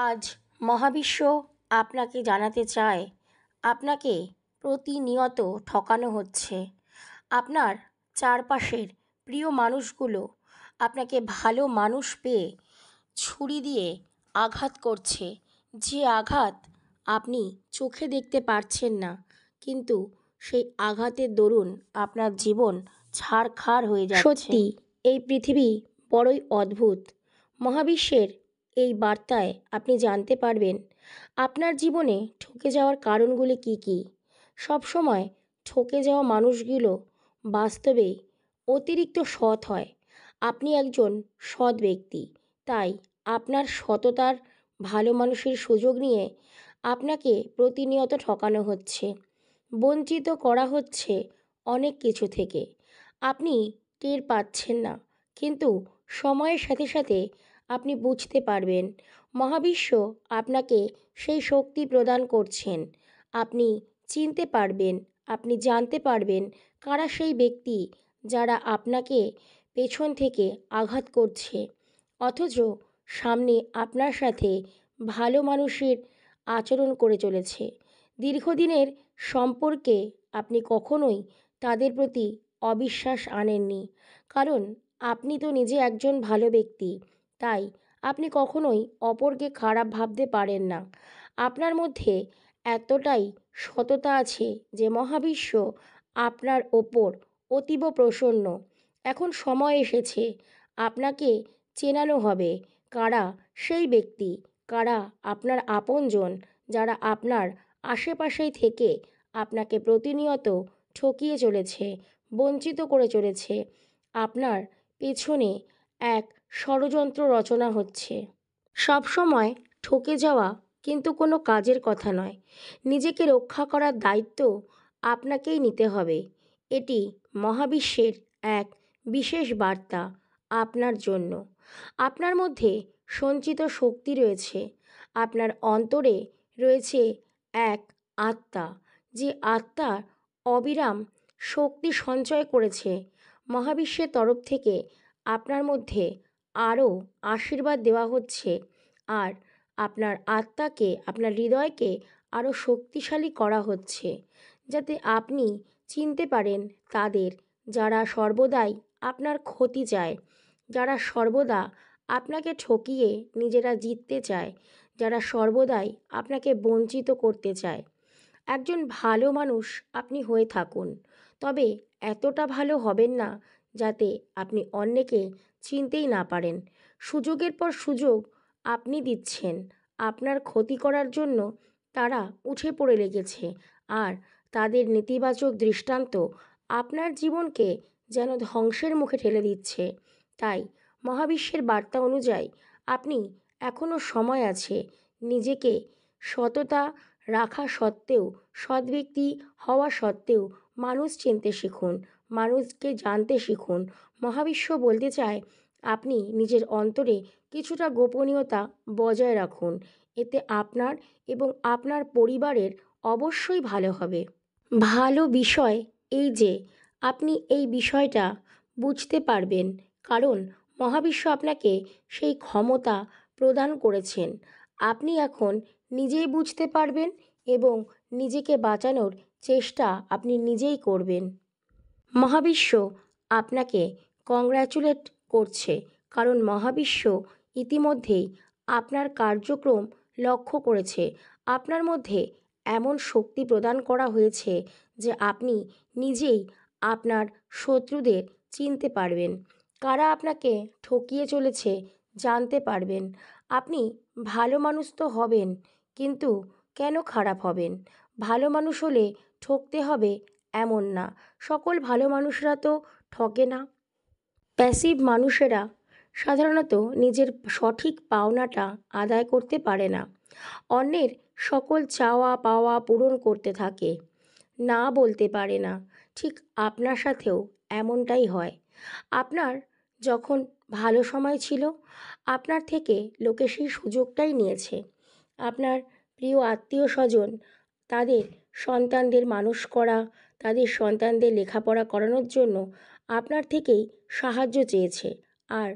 আজ মহাবিশ্ব আপনাকে জানাতে চায় আপনাকে প্রতিনিয়ত ঠকানো হচ্ছে। আপনার চারপাশের প্রিয় মানুষগুলো আপনাকে ভালো মানুষ পেয়ে ছুরি দিয়ে আঘাত করছে, যে আঘাত আপনি চোখে দেখতে পারছেন না, কিন্তু সেই আঘাতের দরুন আপনার জীবন ছারখার হয়ে যাচ্ছে। সত্যি এই পৃথিবী বড়ই অদ্ভুত। মহাবিশ্বের এই বার্তায় আপনি জানতে পারবেন আপনার জীবনে ঠকে যাওয়ার কারণগুলি কি কি। সবসময় ঠকে যাওয়া মানুষগুলো বাস্তবে অতিরিক্ত সৎ হয়। আপনি একজন সৎ ব্যক্তি, তাই আপনার সততার ভালো মানুষের সুযোগ নিয়ে আপনাকে প্রতিনিয়ত ঠকানো হচ্ছে, বঞ্চিত করা হচ্ছে অনেক কিছু থেকে। আপনি টের পাচ্ছেন না, কিন্তু সময়ের সাথে সাথে আপনি বুঝতে পারবেন। মহাবিশ্ব আপনাকে সেই শক্তি প্রদান করছেন। আপনি চিনতে পারবেন, আপনি জানতে পারবেন কারা সেই ব্যক্তি যারা আপনাকে পেছন থেকে আঘাত করছে, অথচ সামনে আপনার সাথে ভালো মানুষের আচরণ করে চলেছে। দীর্ঘদিনের সম্পর্কে আপনি কখনোই তাদের প্রতি অবিশ্বাস আনেননি, কারণ আপনি তো নিজে একজন ভালো ব্যক্তি। তাই আপনি কখনোই অপরকে খারাপ ভাবতে পারেন না। আপনার মধ্যে এতটাই সততা আছে যে মহাবিশ্ব আপনার ওপর অতীব প্রসন্ন। এখন সময় এসেছে আপনাকে চেনানো হবে কারা সেই ব্যক্তি, কারা আপনার আপনজন, যারা আপনার আশেপাশেই থেকে আপনাকে প্রতিনিয়ত ঠকিয়ে চলেছে, বঞ্চিত করে চলেছে। আপনার পেছনে এক ষড়যন্ত্র রচনা হচ্ছে। সবসময় ঠকে যাওয়া কিন্তু কোনো কাজের কথা নয়। নিজেকে রক্ষা করার দায়িত্ব আপনাকেই নিতে হবে। এটি মহাবিশ্বের এক বিশেষ বার্তা আপনার জন্য। আপনার মধ্যে সঞ্চিত শক্তি রয়েছে। আপনার অন্তরে রয়েছে এক আত্মা, যে আত্মা অবিরাম শক্তি সঞ্চয় করেছে। মহাবিশ্বের তরফ থেকে আপনার মধ্যে আরও আশীর্বাদ দেওয়া হচ্ছে, আর আপনার আত্মাকে, আপনার হৃদয়কে আরও শক্তিশালী করা হচ্ছে, যাতে আপনি চিনতে পারেন তাদের যারা সর্বদাই আপনার ক্ষতি চায়, যারা সর্বদা আপনাকে ঠকিয়ে নিজেরা জিততে চায়, যারা সর্বদাই আপনাকে বঞ্চিত করতে চায়। একজন ভালো মানুষ আপনি হয়ে থাকুন, তবে এতটা ভালো হবেন না যাতে আপনি অন্যকে চিনতেই না পারেন। সুযোগের পর সুযোগ আপনি দিচ্ছেন, আপনার ক্ষতি করার জন্য তারা উঠে পড়ে লেগেছে, আর তাদের নেতিবাচক দৃষ্টান্ত আপনার জীবনকে যেন ধ্বংসের মুখে ঠেলে দিচ্ছে। তাই মহাবিশ্বের বার্তা অনুযায়ী আপনি এখনও সময় আছে। নিজেকে সততা রাখা সত্ত্বেও, সৎ ব্যক্তি হওয়া সত্ত্বেও মানুষ চিনতে শিখুন, মানুষকে জানতে শিখুন। মহাবিশ্ব বলতে চায় আপনি নিজের অন্তরে কিছুটা গোপনীয়তা বজায় রাখুন। এতে আপনার এবং আপনার পরিবারের অবশ্যই ভালো হবে। ভালো বিষয় এই যে আপনি এই বিষয়টা বুঝতে পারবেন, কারণ মহাবিশ্ব আপনাকে সেই ক্ষমতা প্রদান করেছেন। আপনি এখন নিজেই বুঝতে পারবেন এবং নিজেকে বাঁচানোর চেষ্টা আপনি নিজেই করবেন। মহাবিশ্ব আপনাকে কংগ্র্যাচুলেট করছে, কারণ মহাবিশ্ব ইতিমধ্যেই আপনার কার্যক্রম লক্ষ্য করেছে। আপনার মধ্যে এমন শক্তি প্রদান করা হয়েছে যে আপনি নিজেই আপনার শত্রুদের চিনতে পারবেন, কারা আপনাকে ঠকিয়ে চলেছে জানতে পারবেন। আপনি ভালো মানুষ তো হবেন, কিন্তু কেন খারাপ হবেন? ভালো মানুষ হলে ঠকতে হবে এমন না। সকল ভালো মানুষরা তো ঠকে না। প্যাসিভ মানুষেরা সাধারণত নিজের সঠিক পাওনাটা আদায় করতে পারে না, অন্যের সকল চাওয়া পাওয়া পূরণ করতে থাকে, না বলতে পারে না। ঠিক আপনার সাথেও এমনটাই হয়। আপনার যখন ভালো সময় ছিল, আপনার থেকে লোকে সেই সুযোগটাই নিয়েছে। আপনার প্রিয় আত্মীয় স্বজন তাদের সন্তানদের মানুষ করা, তাদের সন্তানদের লেখাপড়া করানোর জন্য আপনার থেকেই সাহায্য চেয়েছে, আর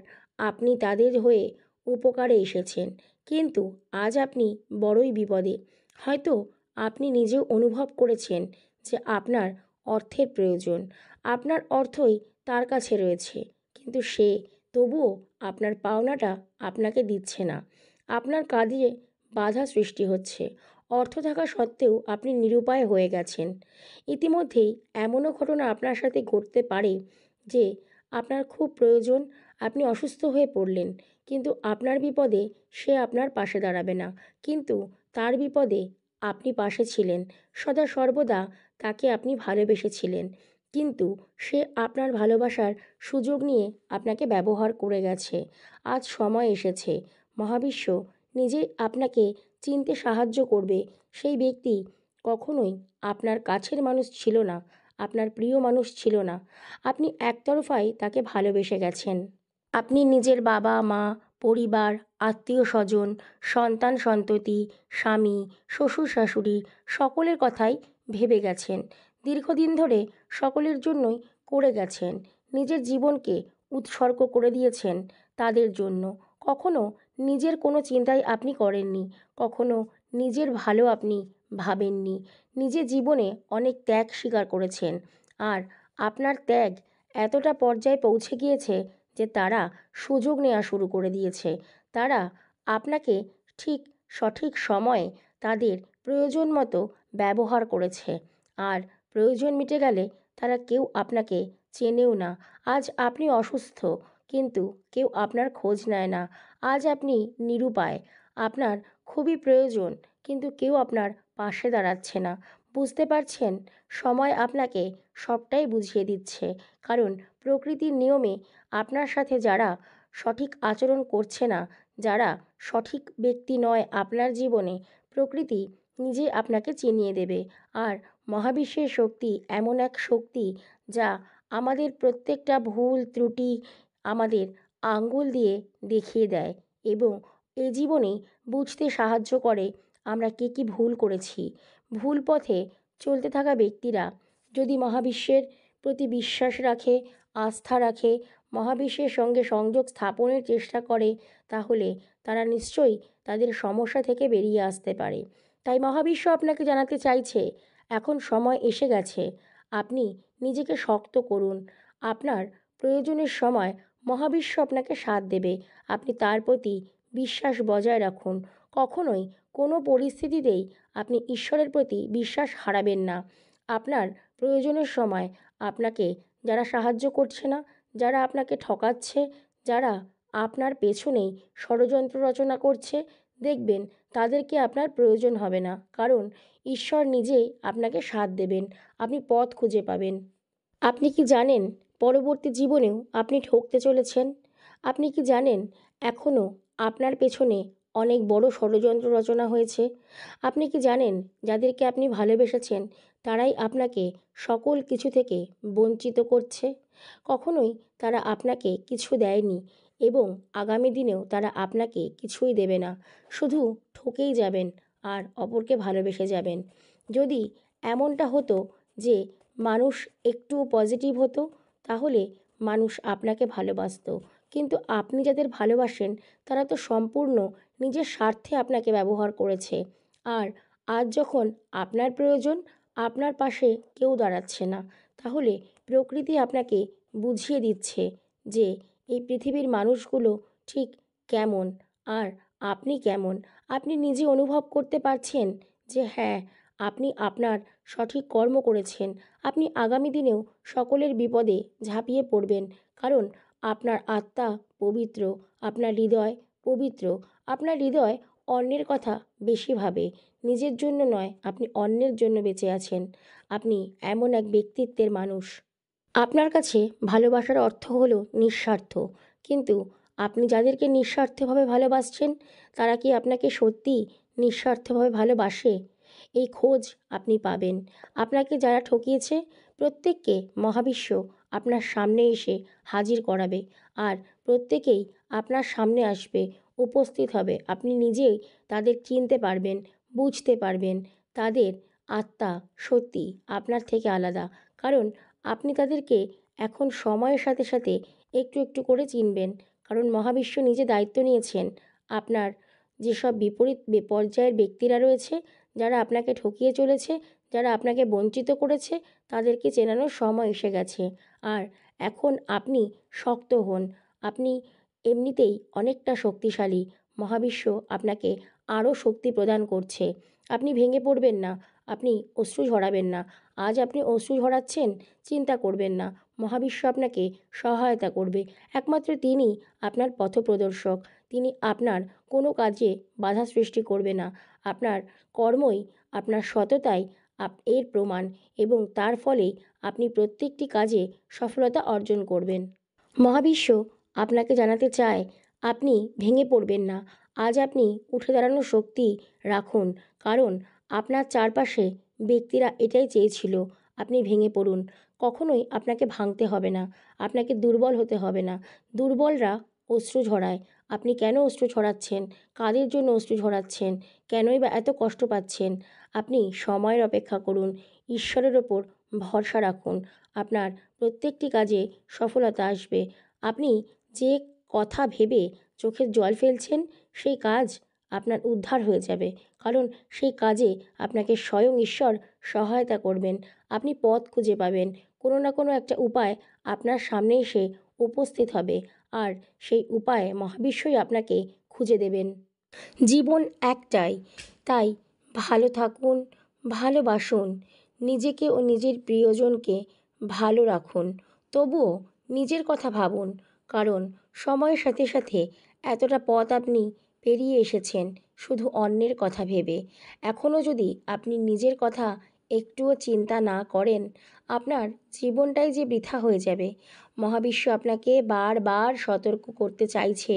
আপনি তাদের হয়ে উপকারে এসেছেন। কিন্তু আজ আপনি বড়ই বিপদে। হয়তো আপনি নিজেও অনুভব করেছেন যে আপনার অর্থের প্রয়োজন, আপনার অর্থই তার কাছে রয়েছে, কিন্তু সে তবুও আপনার পাওনাটা আপনাকে দিচ্ছে না। আপনার কাজে বাধা সৃষ্টি হচ্ছে। অর্থ থাকা সত্ত্বেও আপনি নিরুপায় হয়ে গেছেন। ইতিমধ্যেই এমনও ঘটনা আপনার সাথে ঘটতে পারে যে আপনার খুব প্রয়োজন, আপনি অসুস্থ হয়ে পড়লেন, কিন্তু আপনার বিপদে সে আপনার পাশে দাঁড়াবে না, কিন্তু তার বিপদে আপনি পাশে ছিলেন। সদা সর্বদা তাকে আপনি ভালোবেসেছিলেন, কিন্তু সে আপনার ভালোবাসার সুযোগ নিয়ে আপনাকে ব্যবহার করে গেছে। আজ সময় এসেছে, মহাবিশ্ব নিজেই আপনাকে চিনতে সাহায্য করবে। সেই ব্যক্তি কখনোই আপনার কাছের মানুষ ছিল না, আপনার প্রিয় মানুষ ছিল না। আপনি একতরফায় তাকে ভালোবেসে গেছেন। আপনি নিজের বাবা মা, পরিবার, আত্মীয় স্বজন, সন্তান সন্ততি, স্বামী, শ্বশুর শাশুড়ি সকলের কথাই ভেবে গেছেন। দীর্ঘদিন ধরে সকলের জন্যই করে গেছেন। নিজের জীবনকে উৎসর্গ করে দিয়েছেন তাদের জন্য। কখনো নিজের কোনো চিন্তাই আপনি করেননি, কখনো নিজের ভালো আপনি ভাবেননি। নিজের জীবনে অনেক ত্যাগ স্বীকার করেছেন, আর আপনার ত্যাগ এতটা পর্যায়ে পৌঁছে গিয়েছে যে তারা সুযোগ নেওয়া শুরু করে দিয়েছে। তারা আপনাকে ঠিক সঠিক সময়ে তাদের প্রয়োজন মতো ব্যবহার করেছে, আর প্রয়োজন মিটে গেলে তারা কেউ আপনাকে চেনেও না। আজ আপনি অসুস্থ, কিন্তু কেউ আপনার খোঁজ নেয় না। আজ আপনি নিরুপায়, আপনার খুবই প্রয়োজন, কিন্তু কেউ আপনার পাশে দাঁড়াচ্ছে না। বুঝতে পারছেন, সময় আপনাকে সবটাই বুঝিয়ে দিচ্ছে। কারণ প্রকৃতির নিয়মে আপনার সাথে যারা সঠিক আচরণ করছে না, যারা সঠিক ব্যক্তি নয় আপনার জীবনে, প্রকৃতি নিজেই আপনাকে চিনিয়ে দেবে। আর মহাবিশ্বের শক্তি এমন এক শক্তি যা আমাদের প্রত্যেকটা ভুল ত্রুটি আমাদের আঙ্গুল দিয়ে দেখিয়ে দেয়, এবং এ জীবনে বুঝতে সাহায্য করে আমরা কী কী ভুল করেছি। ভুল পথে চলতে থাকা ব্যক্তিরা যদি মহাবিশ্বের প্রতি বিশ্বাস রাখে, আস্থা রাখে, মহাবিশ্বের সঙ্গে সংযোগ স্থাপনের চেষ্টা করে, তাহলে তারা নিশ্চয়ই তাদের সমস্যা থেকে বেরিয়ে আসতে পারে। তাই মহাবিশ্ব আপনাকে জানাতে চাইছে, এখন সময় এসে গেছে। আপনি নিজেকে শক্ত করুন। আপনার প্রয়োজনের সময় মহাবিশ্ব আপনাকে সাথ দেবে। আপনি তার প্রতি বিশ্বাস বজায় রাখুন। কখনোই কোনো পরিস্থিতিতেই আপনি ঈশ্বরের প্রতি বিশ্বাস হারাবেন না। আপনার প্রয়োজনের সময় আপনাকে যারা সাহায্য করছে না, যারা আপনাকে ঠকাচ্ছে, যারা আপনার পেছনেই ষড়যন্ত্র রচনা করছে, দেখবেন তাদেরকে আপনার প্রয়োজন হবে না। কারণ ঈশ্বর নিজেই আপনাকে সাথ দেবেন, আপনি পথ খুঁজে পাবেন। আপনি কি জানেন পরবর্তী জীবনেও আপনি ঠকতে চলেছেন? আপনি কি জানেন এখনও আপনার পেছনে অনেক বড় ষড়যন্ত্র রচনা হয়েছে? আপনি কি জানেন যাদেরকে আপনি ভালোবেসেছেন তারাই আপনাকে সকল কিছু থেকে বঞ্চিত করছে? কখনোই তারা আপনাকে কিছু দেয়নি, এবং আগামী দিনেও তারা আপনাকে কিছুই দেবে না। শুধু ঠকেই যাবেন আর অপরকে ভালোবেসে যাবেন। যদি এমনটা হতো যে মানুষ একটুও পজিটিভ হতো, তাহলে মানুষ আপনাকে ভালোবাসতো। কিন্তু আপনি যাদের ভালোবাসেন তারা তো সম্পূর্ণ নিজের স্বার্থে আপনাকে ব্যবহার করেছে। আর আজ যখন আপনার প্রয়োজন, আপনার পাশে কেউ দাঁড়াচ্ছে না, তাহলে প্রকৃতি আপনাকে বুঝিয়ে দিচ্ছে যে এই পৃথিবীর মানুষগুলো ঠিক কেমন, আর আপনি কেমন। আপনি নিজে অনুভব করতে পারছেন যে হ্যাঁ, আপনি আপনার সঠিক কর্ম করেছেন। আপনি আগামী দিনেও সকলের বিপদে ঝাঁপিয়ে পড়বেন, কারণ আপনার আত্মা পবিত্র, আপনার হৃদয় পবিত্র। আপনার হৃদয় অন্যের কথা বেশি ভাবে, নিজের জন্য নয়। আপনি অন্যের জন্য বেঁচে আছেন। আপনি এমন এক ব্যক্তিত্বের মানুষ। আপনার কাছে ভালোবাসার অর্থ হলো নিঃস্বার্থ, কিন্তু আপনি যাদেরকে নিঃস্বার্থভাবে ভালোবাসছেন তারা কি আপনাকে সত্যিই নিঃস্বার্থভাবে ভালোবাসে? এই খোঁজ আপনি পাবেন। আপনাকে যারা ঠকিয়েছে প্রত্যেককে মহাবিশ্ব আপনার সামনে এসে হাজির করাবে, আর প্রত্যেকেই আপনার সামনে আসবে, উপস্থিত হবে। আপনি নিজেই তাদের চিনতে পারবেন, বুঝতে পারবেন তাদের আত্মা সত্যি আপনার থেকে আলাদা। কারণ আপনি তাদেরকে এখন সময়ের সাথে সাথে একটু একটু করে চিনবেন, কারণ মহাবিশ্ব নিজে দায়িত্ব নিয়েছেন আপনার যেসব বিপরীত পর্যায়ের ব্যক্তিরা রয়েছে, যারা আপনাকে ঠকিয়ে চলেছে, যারা আপনাকে বঞ্চিত করেছে, তাদেরকে চেনানোর সময় এসে গেছে। আর এখন আপনি শক্ত হন। আপনি এমনিতেই অনেকটা শক্তিশালী। মহাবিশ্ব আপনাকে আরও শক্তি প্রদান করছে। আপনি ভেঙে পড়বেন না, আপনি অশ্রু ঝরাবেন না। আজ আপনি অশ্রু ঝরাচ্ছেন, চিন্তা করবেন না। মহাবিশ্ব আপনাকে সহায়তা করবে। একমাত্র তিনিই আপনার পথপ্রদর্শক। তিনি আপনার কোনো কাজে বাধা সৃষ্টি করবে না। আপনার কর্মই, আপনার সততাই এর প্রমাণ, এবং তার ফলেই আপনি প্রত্যেকটি কাজে সফলতা অর্জন করবেন। মহাবিশ্ব আপনাকে জানাতে চায়, আপনি ভেঙে পড়বেন না। আজ আপনি উঠে দাঁড়ানোর শক্তি রাখুন, কারণ আপনার চারপাশে ব্যক্তিরা এটাই চেয়েছিল আপনি ভেঙে পড়ুন। কখনোই আপনাকে ভাঙতে হবে না, আপনাকে দুর্বল হতে হবে না। দুর্বলরা অশ্রু ঝরায়। আপনি কেন অশ্রু ঝরাচ্ছেন? কাদের জন্য অশ্রু ঝরাচ্ছেন? কেনই বা এত কষ্ট পাচ্ছেন? আপনি সময়ের অপেক্ষা করুন, ঈশ্বরের ওপর ভরসা রাখুন। আপনার প্রত্যেকটি কাজে সফলতা আসবে। আপনি যে কথা ভেবে চোখের জল ফেলছেন, সেই কাজ আপনার উদ্ধার হয়ে যাবে, কারণ সেই কাজে আপনাকে স্বয়ং ঈশ্বর সহায়তা করবেন। আপনি পথ খুঁজে পাবেন। কোনো না কোনো একটা উপায় আপনার সামনে এসে উপস্থিত হবে, আর সেই উপায় মহাবিশ্বই আপনাকে খুঁজে দেবেন। জীবন একটাই, তাই ভালো থাকুন, ভালোবাসুন, নিজেকে ও নিজের প্রিয়জনকে ভালো রাখুন। তবুও নিজের কথা ভাবুন, কারণ সময়ের সাথে সাথে এতটা পথ আপনি পেরিয়ে এসেছেন শুধু অন্যের কথা ভেবে। এখনও যদি আপনি নিজের কথা একটুও চিন্তা না করেন, আপনার জীবনটাই যে বৃথা হয়ে যাবে। মহাবিশ্ব আপনাকে বারবার সতর্ক করতে চাইছে,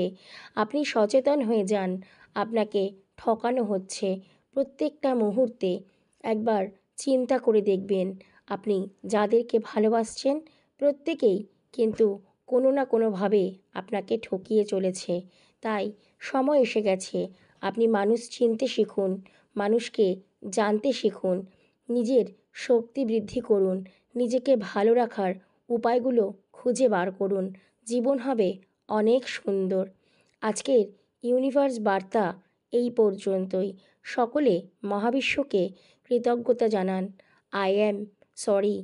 আপনি সচেতন হয়ে যান। আপনাকে ঠকানো হচ্ছে প্রত্যেকটা মুহূর্তে। একবার চিন্তা করে দেখবেন, আপনি যাদেরকে ভালোবাসছেন প্রত্যেকেই কিন্তু কোনো না কোনোভাবে আপনাকে ঠকিয়ে চলেছে। তাই সময় এসে গেছে, আপনি মানুষ চিনতে শিখুন, মানুষকে জানতে শিখুন, নিজের শক্তি বৃদ্ধি করুন, নিজেকে ভালো রাখার উপায়গুলো খুঁজে বার করুন। জীবন হবে অনেক সুন্দর। আজকের ইউনিভার্স বার্তা এই পর্যন্তই। সকলে মহাবিশ্বকে কৃতজ্ঞতা জানান। I am sorry,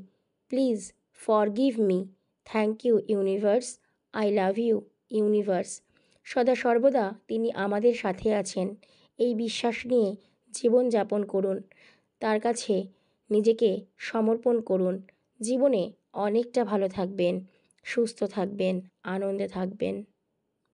please forgive me, thank you universe, I love you universe. সদা সর্বদা তিনি আমাদের সাথে আছেন, এই বিশ্বাস নিয়ে জীবনযাপন করুন। তার কাছে নিজেকে সমর্পণ করুন। জীবনে অনেকটা ভালো থাকবেন, সুস্থ থাকবেন, আনন্দে থাকবেন।